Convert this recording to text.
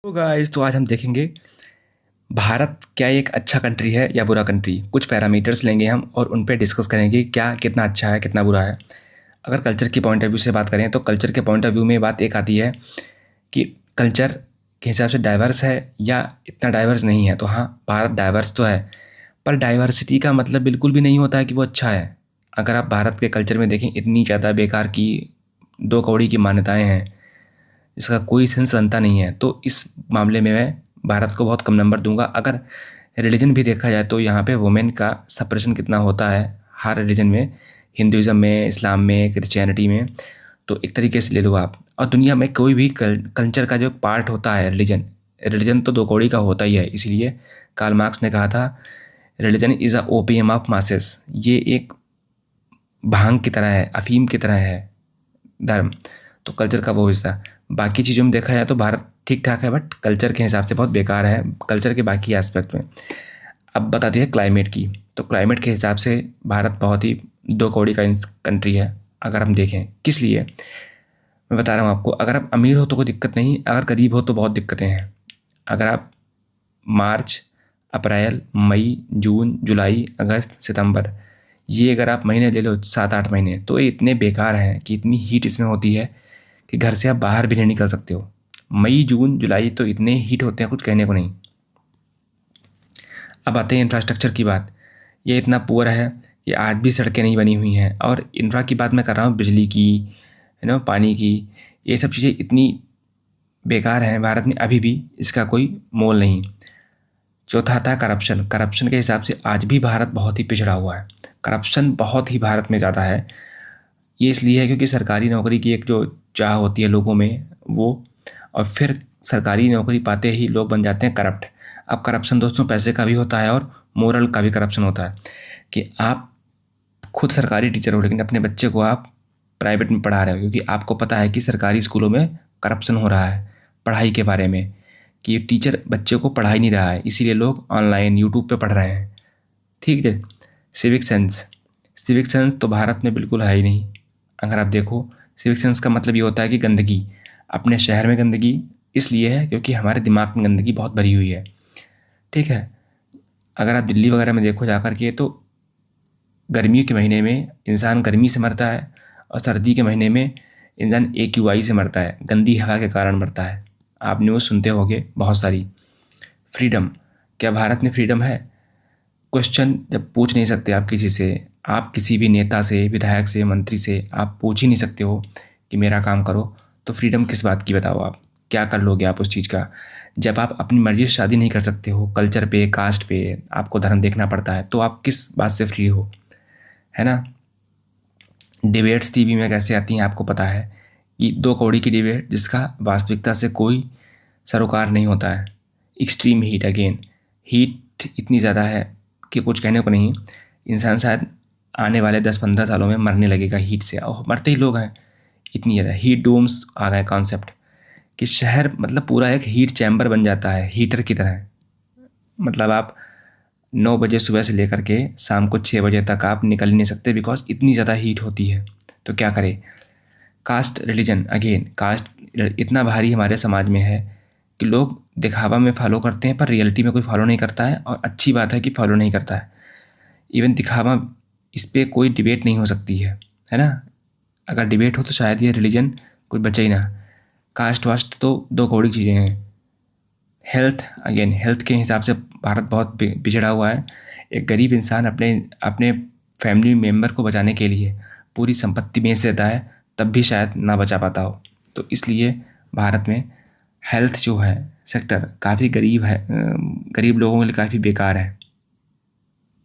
तो गाइस, तो आज हम देखेंगे भारत क्या एक अच्छा कंट्री है या बुरा कंट्री। कुछ पैरामीटर्स लेंगे हम और उन पे डिस्कस करेंगे क्या कितना अच्छा है कितना बुरा है। अगर कल्चर के पॉइंट ऑफ व्यू से बात करें तो कल्चर के पॉइंट ऑफ व्यू में बात एक आती है कि कल्चर के हिसाब से डाइवर्स है या इतना डाइवर्स नहीं है। तो हाँ, भारत डाइवर्स तो है, पर डाइवर्सिटी का मतलब बिल्कुल भी नहीं होता है कि वो अच्छा है। अगर आप भारत के कल्चर में देखें, इतनी ज़्यादा बेकार की दो कौड़ी की मान्यताएं हैं, इसका कोई सेंस बनता नहीं है। तो इस मामले में मैं भारत को बहुत कम नंबर दूंगा। अगर रिलीजन भी देखा जाए तो यहाँ पे वुमेन का सप्रेशन कितना होता है हर रिलीजन में, हिंदुज़म में, इस्लाम में, क्रिश्चियनिटी में। तो एक तरीके से ले लो आप, और दुनिया में कोई भी कल्चर का जो पार्ट होता है रिलीजन, रिलीजन तो दो कौड़ी का होता ही है। इसीलिए कार्ल मार्क्स ने कहा था, religion is a opium of masses. ये एक भांग की तरह है, अफीम की तरह है धर्म। तो कल्चर का वो हिस्सा, बाकी चीज़ों में देखा जाए तो भारत ठीक ठाक है, बट कल्चर के हिसाब से बहुत बेकार है कल्चर के बाकी एस्पेक्ट में। अब बताती है क्लाइमेट की। तो क्लाइमेट के हिसाब से भारत बहुत ही दो कौड़ी का कंट्री है। अगर हम देखें किस लिए, मैं बता रहा हूँ आपको। अगर आप अमीर हो तो कोई दिक्कत नहीं, अगर गरीब हो तो बहुत दिक्कतें हैं। अगर आप मार्च, अप्रैल, मई, जून, जुलाई, अगस्त, सितंबर, ये अगर आप महीने ले लो, 7-8 महीने, तो ये इतने बेकार हैं कि इतनी हीट इसमें होती है कि घर से आप बाहर भी नहीं निकल सकते हो। मई, जून, जुलाई तो इतने हीट होते हैं, कुछ कहने को नहीं। अब आते हैं इंफ्रास्ट्रक्चर की बात। ये इतना पुअर है, ये आज भी सड़कें नहीं बनी हुई हैं। और इंफ्रा की बात मैं कर रहा हूँ, बिजली की, पानी की। ये सब चीज़ें इतनी बेकार हैं भारत में, अभी भी इसका कोई मोल नहीं। चौथा आता है करप्शन। करप्शन के हिसाब से आज भी भारत बहुत ही पिछड़ा हुआ है। करप्शन बहुत ही भारत में ज़्यादा है। ये इसलिए है क्योंकि सरकारी नौकरी की एक जो चाह होती है लोगों में, वो, और फिर सरकारी नौकरी पाते ही लोग बन जाते हैं करप्ट। अब करप्शन दोस्तों पैसे का भी होता है और मोरल का भी करप्शन होता है, कि आप खुद सरकारी टीचर हो लेकिन अपने बच्चे को आप प्राइवेट में पढ़ा रहे हो, क्योंकि आपको पता है कि सरकारी स्कूलों में करप्शन हो रहा है पढ़ाई के बारे में, कि ये टीचर बच्चे को पढ़ा ही नहीं रहा है, इसीलिए लोग ऑनलाइन यूट्यूब पे पढ़ रहे हैं। ठीक है। सिविक सेंस, सिविक सेंस तो भारत में बिल्कुल है ही नहीं। अगर आप देखो, सिविक सेंस का मतलब ये होता है कि गंदगी, अपने शहर में गंदगी इसलिए है क्योंकि हमारे दिमाग में गंदगी बहुत भरी हुई है। ठीक है। अगर आप दिल्ली वगैरह में देखो जाकर के, तो गर्मियों के महीने में इंसान गर्मी से मरता है और सर्दी के महीने में इंसान AQI से मरता है, गंदी हवा के कारण मरता है। आप न्यूज़ सुनते होंगे बहुत सारी। फ्रीडम, क्या भारत में फ्रीडम है? क्वेश्चन जब पूछ नहीं सकते आप किसी से, आप किसी भी नेता से, विधायक से, मंत्री से आप पूछ ही नहीं सकते हो कि मेरा काम करो, तो फ्रीडम किस बात की बताओ? आप क्या कर लोगे आप उस चीज़ का? जब आप अपनी मर्ज़ी से शादी नहीं कर सकते हो, कल्चर पे, कास्ट पे आपको धर्म देखना पड़ता है, तो आप किस बात से फ्री हो? है ना? डिबेट्स टीवी में कैसे आती हैं आपको पता है, कि दो कौड़ी की डिबेट जिसका वास्तविकता से कोई सरोकार नहीं होता है। एक्सट्रीम हीट, अगेन हीट इतनी ज़्यादा है कि कुछ कहने को नहीं। इंसान शायद आने वाले 10-15 सालों में मरने लगेगा हीट से, और मरते ही लोग हैं। इतनी ज़्यादा हीट डोम्स आ गए कॉन्सेप्ट, कि शहर मतलब पूरा एक हीट चैम्बर बन जाता है, हीटर की तरह। मतलब आप 9 बजे सुबह से लेकर के शाम को 6 बजे तक आप निकल ही नहीं सकते, बिकॉज इतनी ज़्यादा हीट होती है। तो क्या करें? कास्ट, रिलीजन, अगेन कास्ट इतना भारी हमारे समाज में है कि लोग दिखावा में फॉलो करते हैं, पर रियलिटी में कोई फॉलो नहीं करता है, और अच्छी बात है कि फॉलो नहीं करता है। इवन दिखावा, इस पे कोई डिबेट नहीं हो सकती है ना? अगर डिबेट हो तो शायद ये रिलीजन कोई बचे ही ना। कास्ट वास्ट तो दो कौड़ी चीज़ें हैं। हेल्थ, अगेन हेल्थ के हिसाब से भारत बहुत पिछड़ा हुआ है। एक गरीब इंसान अपने अपने फैमिली मेम्बर को बचाने के लिए पूरी संपत्ति बेच देता है, तब भी शायद ना बचा पाता हो। तो इसलिए भारत में हेल्थ जो है सेक्टर काफ़ी गरीब है, गरीब लोगों के लिए काफ़ी बेकार है।